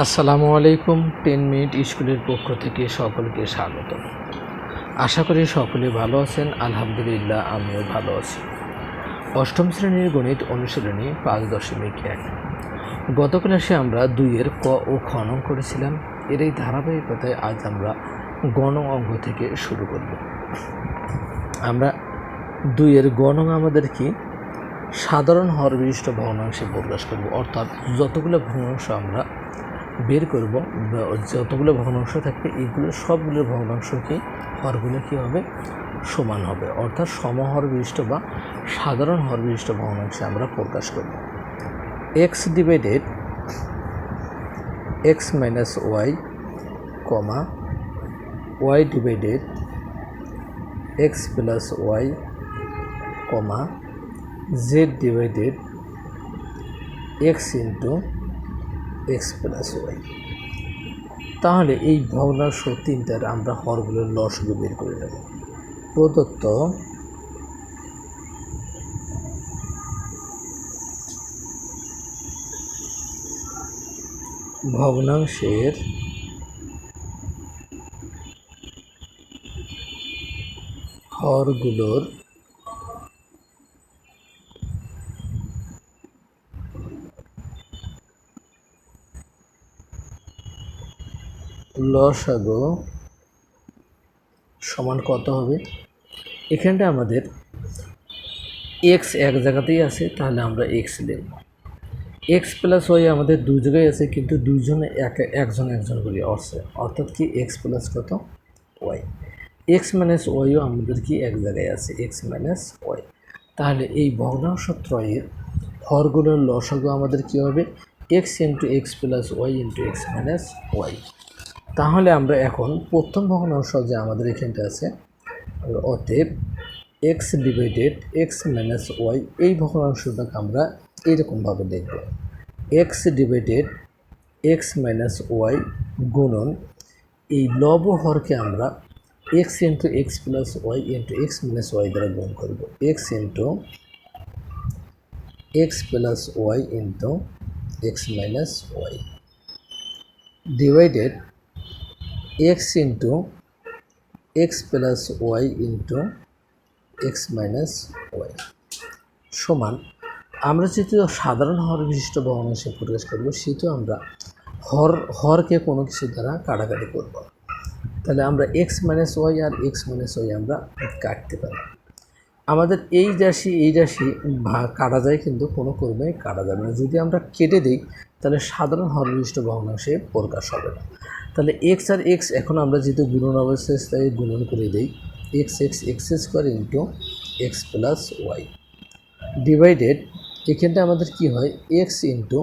আসসালামু আলাইকুম। 10 মিনিট স্কুলের পক্ষ থেকে সকলকে স্বাগত। আশা করি সকলে ভালো আছেন। আলহামদুলিল্লাহ আমিও ভালো আছি। অষ্টম শ্রেণীর গণিত অনুশীলনী 5.1। গত ক্লাসে আমরা 2-এর ক ও খ নং করেছিলাম। এর এই ধারাবাহিকতায় আজ আমরা গ নং অঙ্ক থেকে শুরু করব। আমরা 2-এর গ নং আমাদের কি সাধারণ হর বিশিষ্ট ভগ্নাংশে প্রকাশ করব, অর্থাৎ যতগুলো ভগ্নাংশ আমরা বের করব, যতগুলো ভগ্নাংশ থাকবে এইগুলো সবগুলো ভগ্নাংশ কি হরগুলো কী হবে, সমান হবে, অর্থাৎ সমহর বিশিষ্ট বা সাধারণ হর বিশিষ্ট ভগ্নাংশে আমরা প্রকাশ করব। X divided x minus y comma y divided x plus y comma z divided x into x plus y. তাহলে এই ভগ্নাংশ তিনটার আমরা হরগুলোর লসগু বের করে নেব। প্রদত্ত ভগ্নাংশের হরগুলোর লসাগু সমান কত হবে? এখানটা আমাদের এক্স এক জায়গাতেই আছে, তাহলে আমরা এক্স লিখব। এক্স প্লাস ওয়াই আমাদের দুই জায়গায় আছে, কিন্তু দুইজনে একজন করে আছে, অর্থাৎ কি এক্স প্লাস কত ওয়াই। এক্স মাইনাস ওয়াইও আমাদের কি এক জায়গায় আছে, এক্স মাইনাস ওয়াই। তাহলে এই ভগ্নাংশ ত্রয়ের হরগুলোর লসাগু আমাদের কী হবে? X into x plus Y into x minus Y. তাহলে আমরা এখন প্রথম ভগ্নাংশ যে আমাদের এখানটা আছে, অতএব X divided x minus Y, এই ভগ্নাংশটাকে আমরা এইরকমভাবে দেখব। X divided x minus Y গুণন এই লব হরকে আমরা X into x plus Y into x minus Y দ্বারা গুণ করব। X into x plus Y into x minus Y divided x into x plus Y into x minus Y সমান, আমরা যেহেতু সাধারণ হর বিশিষ্ট ভগ্নাংশে প্রকাশ করব, সেহেতু আমরা হরকে কোনো কিছু দ্বারা কাটাকাটি করব। তাহলে আমরা এক্স মাইনাস ওয়াই আর এক্স মাইনাস ওয়াই আমরা কাটতে পারি। আমাদের এই রাশি কাটা যায়, কিন্তু কোনো ক্রমে কাটা যাবে না। যদি আমরা কেটে দিই তাহলে সাধারণ হর বিশিষ্ট ভগ্নাংশে প্রকাশ হবে না। তাহলে এক্স আর এক্স এখন আমরা যেহেতু গুণন অবস্থায় তাই গুণন করে দিই। X X X square into x plus Y divided এখানটা আমাদের কি হয়, এক্স ইন্টু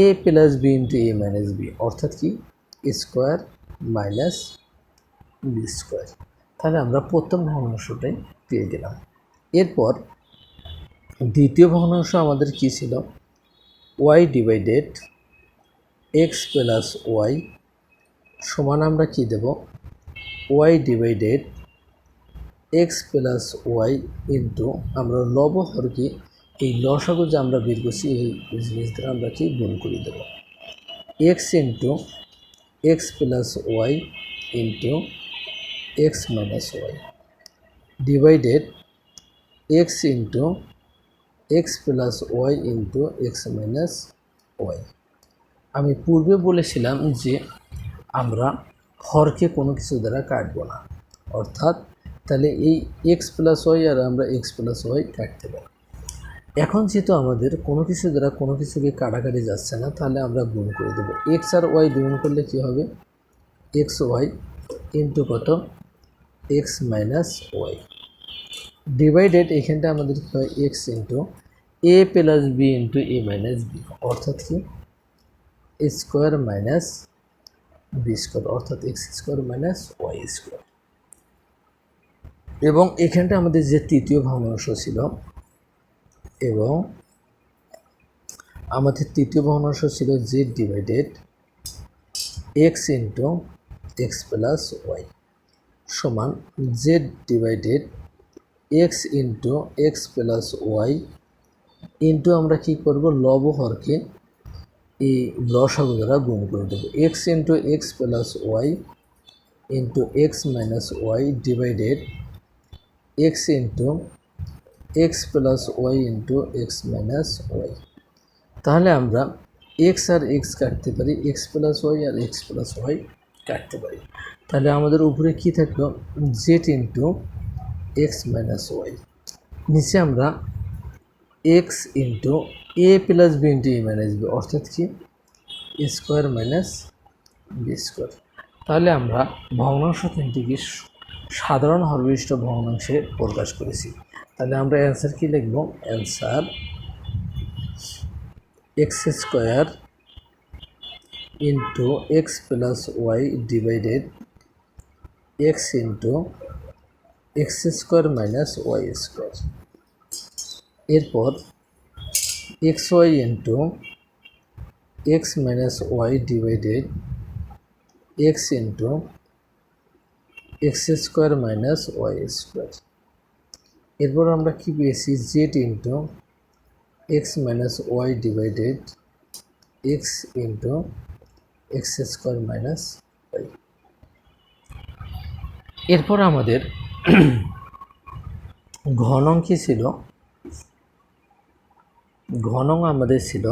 এ প্লাস বি ইন্টু এ মাইনাস বি, অর্থাৎ কি স্কোয়ার মাইনাস বি স্কোয়ার। তাহলে আমরা প্রথম ভগ্নাংশটাই পেয়ে গেলাম। এরপর দ্বিতীয় ভগ্নাংশ আমাদের কি ছিল? Y divided x plus y সমান আমরা কি দেব? Y divided x plus Y into আমরা লব হরকে এই লসাগু যে আমরা বের করছি এই জিনিস দ্বারা আমরা কি গুণ করে দেব। X into x plus Y into x minus Y divided x into x plus Y into x minus y. আমি পূর্বে বলেছিলাম যে আমরা হরকে কোনো কিছু দ্বারা কাটব না, অর্থাৎ তাহলে এই এক্স প্লাস ওয়াই আর আমরা এক্স প্লাস ওয়াই কাটতে পারি। এখন যেহেতু আমাদের কোনো কিছু দ্বারা কোনো কিছুকে কাটাকাটি যাচ্ছে না, তাহলে আমরা গুণ করে দেবো। এক্স আর ওয়াই গুণ করলে কী হবে? এক্স ওয়াই ইন্টু কত? এক্স মাইনাস ওয়াই ডিভাইডেড এখানটা আমাদের কী হয়? এক্স ইন্টু এ প্লাস বি ইন্টু এ মাইনাস বি, অর্থাৎ কি স্কোয়ার মাইনাস বি স্কোয়ার, অর্থাৎ X square minus Y square. এবং এখানটা আমাদের যে তৃতীয় ভগ্নাংশ ছিল, এবং আমাদের তৃতীয় ভগ্নাংশ ছিল z divided x into x plus y সমান z divided x into x plus Y into আমরা কী করব? লব হরকে এই লসাগু দ্বারা গুণ করে দেবো। X into x plus Y into x minus Y divided x into x plus Y into x minus Y. তাহলে আমরা এক্স আর এক্স কাটতে পারি, এক্স প্লাস ওয়াই আর এক্স প্লাস ওয়াই কাটতে পারি। তাহলে আমাদের উপরে কী থাকলো, Z into x minus Y. নিচে আমরা এক্স ইন্টু এ প্লাস বি ইন্টু এ মাইনাস বি, অর্থাৎ কি A square minus B square. তাহলে আমরা ভগ্নাংশ তিনটিকে সাধারণ হরবিশিষ্ট ভগ্নাংশে প্রকাশ করেছি। তাহলে আমরা অ্যান্সার কি লিখব, answer x square into x plus Y divided x into x square minus Y square. এরপর x Y into x minus Y divided x into x square minus Y square. এরপর আমরা কি পেয়েছি, z into x minus Y divided x into x square minus y. এরপর আমাদের ঘনং কি ছিল, ঘনং আমাদের ছিল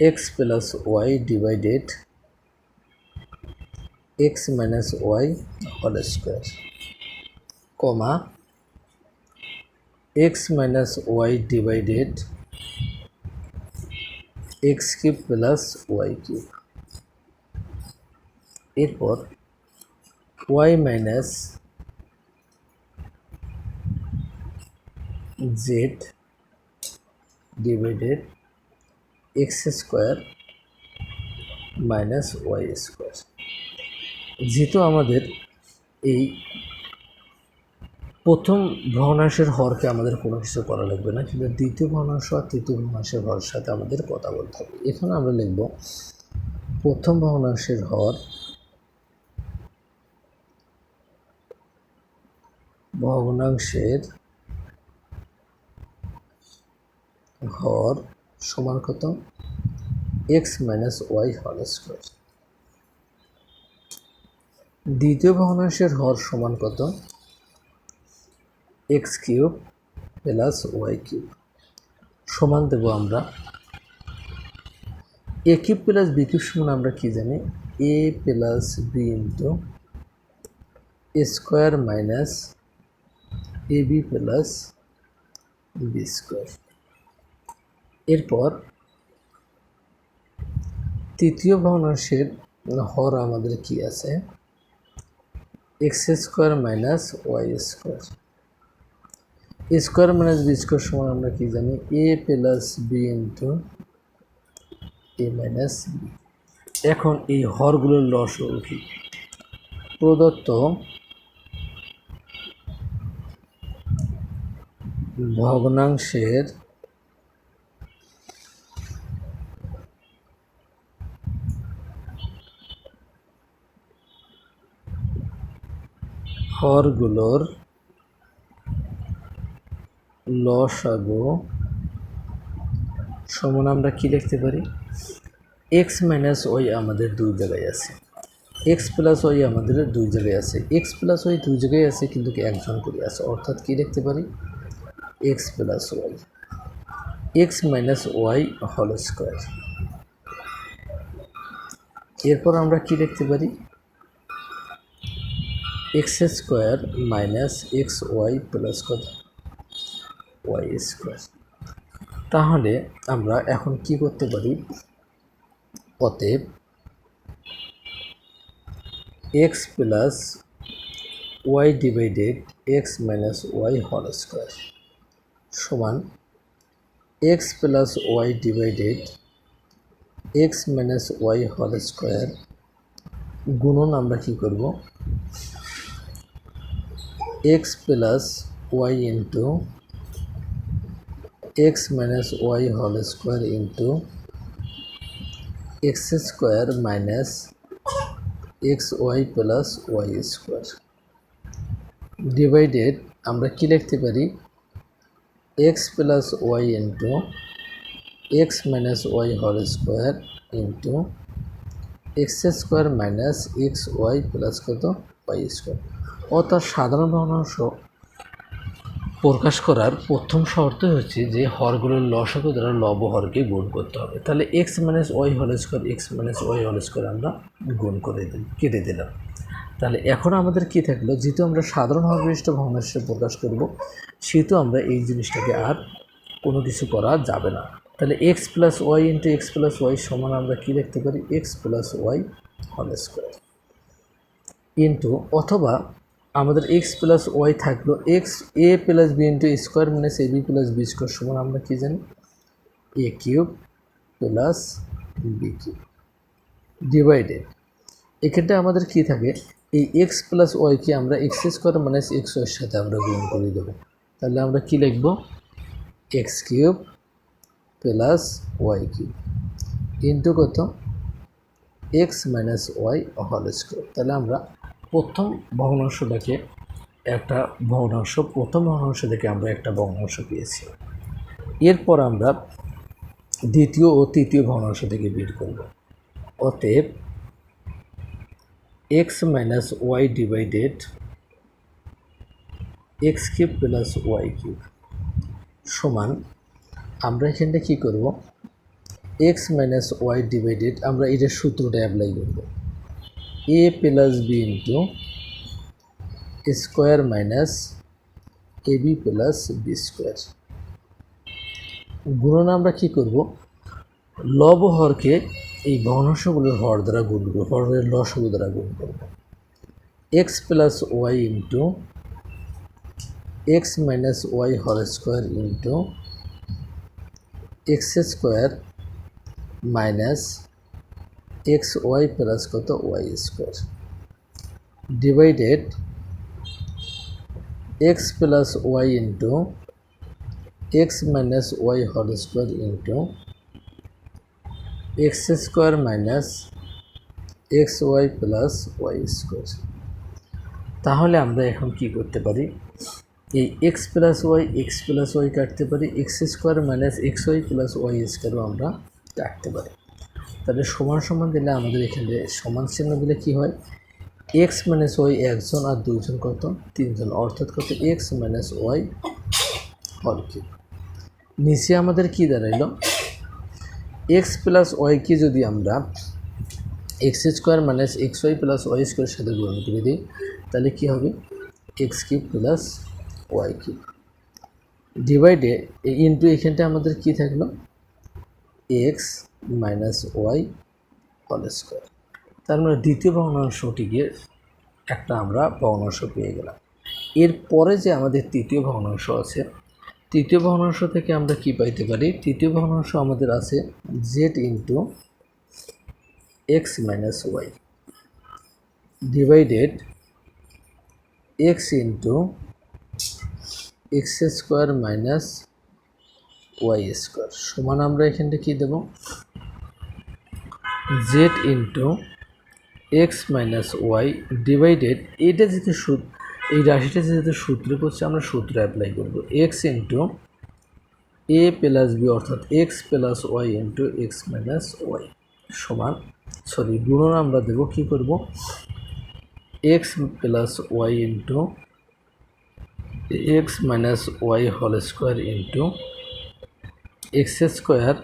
x plus Y divided x minus Y whole square, comma x minus Y divided x cube plus Y cube. এরপর y minus z divided x square minus Y square. যেহেতু আমাদের এই প্রথম ভগ্নাংশের হরকে আমাদের কোনো কিছু করা লাগবে না, কিন্তু দ্বিতীয় ভগ্নাংশ আর তৃতীয় ভগ্নাংশের হরের সাথে আমাদের কথা বলতে হবে। এখানে আমরা লিখব প্রথম ভগ্নাংশের হর হর সমান কত, x minus Y whole square. দ্বিতীয় ভগ্নাংশের হর সমান কত, x cube plus Y cube. সমান দেব আমরা a cube plus b cube সমান আমরা কি জানি, a plus B into a square minus a b plus b square. এরপর তৃতীয় ভগ্নাংশের হর আমাদের কি আছে, x square minus Y square. A square minus B square সমান আমরা কি জানি, a plus B into A minus B. এখন এই হরগুলোর লসাগু কি, প্রদত্ত ভগ্নাংশের হরগুলোর লসাগু সমান আমরা কি লিখতে পারি, এক্স মাইনাস ওয়াই আমাদের দুই জায়গায় আছে, এক্স প্লাস ওয়াই আমাদের দুই জায়গায় আছে, এক্স প্লাস ওয়াই দুই জায়গায় আছে কিন্তু একজন করে আছে, অর্থাৎ কি লিখতে পারি, x plus y x minus Y whole square. এরপর আমরা কি লিখতে পারি, x square minus x Y plus কত, ওয়াই স্কোয়ার। তাহলে আমরা এখন কি করতে পারি, অতএব x plus Y divided x minus Y whole square সমান x plus Y divided x minus Y whole square গুণন আমরা কি করব, x plus Y into x minus Y whole square into x square minus x Y plus Y square divided আমরা কি লিখতে পারি, x plus Y into x minus Y whole square into x square minus x Y plus কত Y square. অর্থাৎ সাধারণ ভগ্নাংশ প্রকাশ করার প্রথম শর্ত হচ্ছে যে হরগুলোর লসাগু দ্বারা লব হরকে গুণ করতে হবে। তাহলে X minus Y whole square X minus Y whole square আমরা গুণ করে কেটে দিলাম। তাহলে এখন আমাদের কী থাকলো, যেহেতু আমরা সাধারণ হর বিশিষ্ট ভগ্নাংশ প্রকাশ করব, সেহেতু আমরা এই জিনিসটাকে আর কোনো কিছু করা যাবে না। তাহলে x plus Y into x plus y সমান আমরা কী লিখতে পারি, x plus y whole square into, অথবা আমাদের এক্স প্লাস ওয়াই থাকলো x a plus B into square minus a b plus b square সমান আমরা কী জানি, a cube plus b cube divided. এক্ষেত্রে আমাদের কী থাকে, এই এক্স প্লাস ওয়াইকে আমরা এক্স স্কোয়ার মাইনাস এক্স ওয়াইয়ের সাথে আমরা গুণ করে দেবো। তাহলে আমরা কী লিখব, x cube plus Y cube into কত, x minus Y whole square. তাহলে আমরা প্রথম ভগ্নাংশটাকে একটা ভগ্নাংশ, প্রথম ভগ্নাংশ থেকে আমরা একটা ভগ্নাংশ পেয়েছি। এরপর আমরা দ্বিতীয় ও তৃতীয় ভগ্নাংশ থেকে বের করব। অতএব X minus Y divided x cube plus Y cube সমান, আমরা এখানটা কী করব, এক্স মাইনাস ওয়াই ডিভাইডেড, আমরা এটার সূত্রটা অ্যাপ্লাই করব, a plus B into square minus a b plus b square গুণন আমরা কী করব, লব হরকে এই ভগ্নাংশগুলোর হর দ্বারা গুণ করব, হরের লসাগু দ্বারা গুণ করব। X plus Y into x minus Y whole square into x square minus x Y plus কত Y square divided x plus Y into x minus Y whole square into x square minus x Y plus Y square. তাহলে আমরা এখন কি করতে পারি, এই x plus Y কাটতে পারি, x square minus x Y plus y স্কোয়ারও আমরা কাটতে পারি। তাহলে সমান সমান দিলে আমাদের এখানে সমান চিহ্ন দিলে কী হয়, এক্স মাইনাস ওয়াই একজন আর দুইজন কত, তিনজন, অর্থাৎ কত, x minus y whole cube. নিচে আমাদের কি দাঁড়াইল, এক্স প্লাস ওয়াইকে যদি আমরা x square minus x Y plus y স্কোয়ারের সাথে গুণ করে দিই, তাহলে কী হবে, x cube plus Y cube divide into, এখানটা আমাদের কি থাকলো, x minus Y whole square. তার মানে দ্বিতীয় ভগ্নাংশটিকে একটা আমরা ভগ্নাংশ পেয়ে গেলাম। এরপরে যে আমাদের তৃতীয় ভগ্নাংশ আছে, তৃতীয় ভগ্নাংশ থেকে আমরা কি পাইতে পারি, তৃতীয় ভগ্নাংশ আমাদের আছে z into x minus Y divided x into x square minus Y square সমান, আমরা এখানটা কী দেব, z into x minus Y divided, এইটা যেহেতু এই রাশিটা যেহেতু সূত্রে করছে, আমরা সূত্র অ্যাপ্লাই করব, এক্স ইন্টু এ প্লাস বি অর্থাৎ x plus Y into x minus Y সমান, গুণন আমরা দেব, কী করব, x plus Y into x minus Y whole square into x square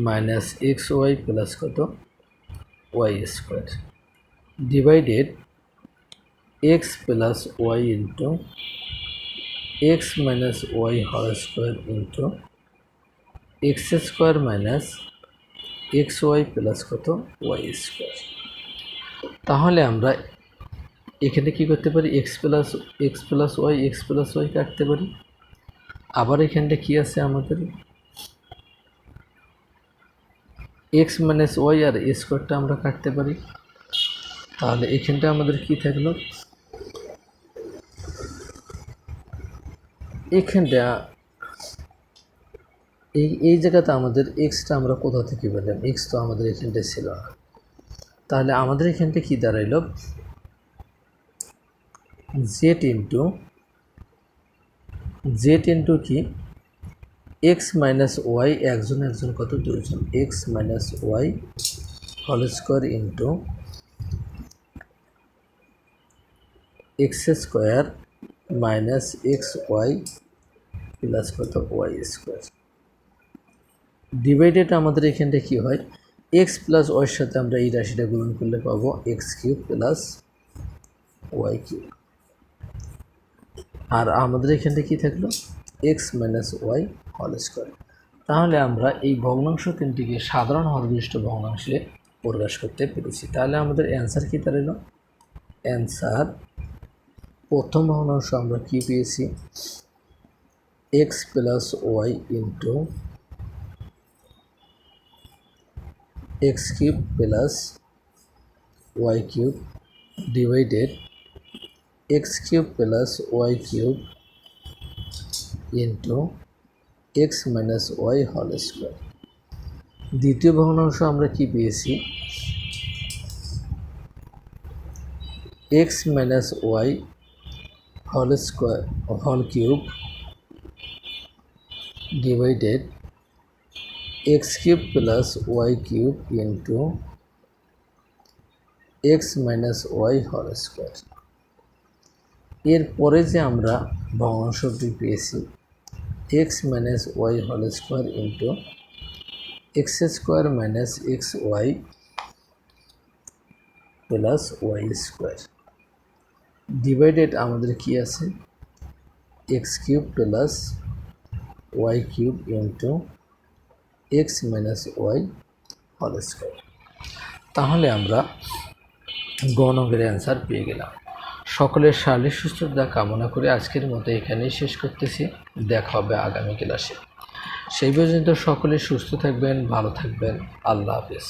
minus x Y plus কত Y square divided x plus Y into x minus Y whole square into x square minus x Y plus কত Y square. তাহলে আমরা এখানে কি করতে পারি, x plus Y কাটতে পারি। আবার এখানটা কি আছে আমাদের, এক্স মাইনাস ওয়াই আর স্কোয়ারটা আমরা কাটতে পারি। তাহলে এখানটা আমাদের কি থাকলো, এখানটা এই জায়গাতে আমাদের এক্সটা আমরা কোথা থেকে পেলাম, এক্স তো আমাদের এখানটায় ছিল না। তাহলে আমাদের এখানটা কি দাঁড়াইল, জেড ইন্টু কি এক্স মাইনাস ওয়াই একজন একজন কত দুইজন, X minus Y whole square into x square minus x Y plus কত ওয়াই স্কোয়ার ডিভাইডেড আমাদের এখানটা কী হয়, এক্স প্লাস ওয়াইয়ের সাথে আমরা এই রাশিটা গুণন করলে পাবো x cube plus Y cube, আর আমাদের এখানটা কী থাকলো x minus Y whole square. তাহলে আমরা এই ভগ্নাংশ তিনটিকে সাধারণ হরবিশিষ্ট ভগ্নাংশে প্রকাশ করতে পেরেছি। তাহলে আমাদের অ্যান্সার কী দাঁড়ালো, অ্যান্সার প্রথম ভগ্নাংশ আমরা কী পেয়েছি, x plus Y into x cube plus Y cube divided x cube plus Y cube into x minus Y whole square. দ্বিতীয় ভগ্নাংশ আমরা কি পেয়েছি, x minus Y whole square whole cube divided x cube plus Y cube into x minus Y whole square. এরপরে যে আমরা ভগ্নাংশটি পেয়েছি x minus Y whole square into x square minus x Y plus Y square divided আমাদের কি আছে x cube plus Y cube into x minus Y whole square. তাহলে আমরা গণকের অ্যান্সার পেয়ে গেলাম। সকলের শারীরিক সুস্থতা কামনা করে আজকের মতো এখানেই শেষ করতেছি। দেখা হবে আগামী ক্লাসে। সেই পর্যন্ত সকলে সুস্থ থাকবেন, ভালো থাকবেন। আল্লাহ হাফেজ।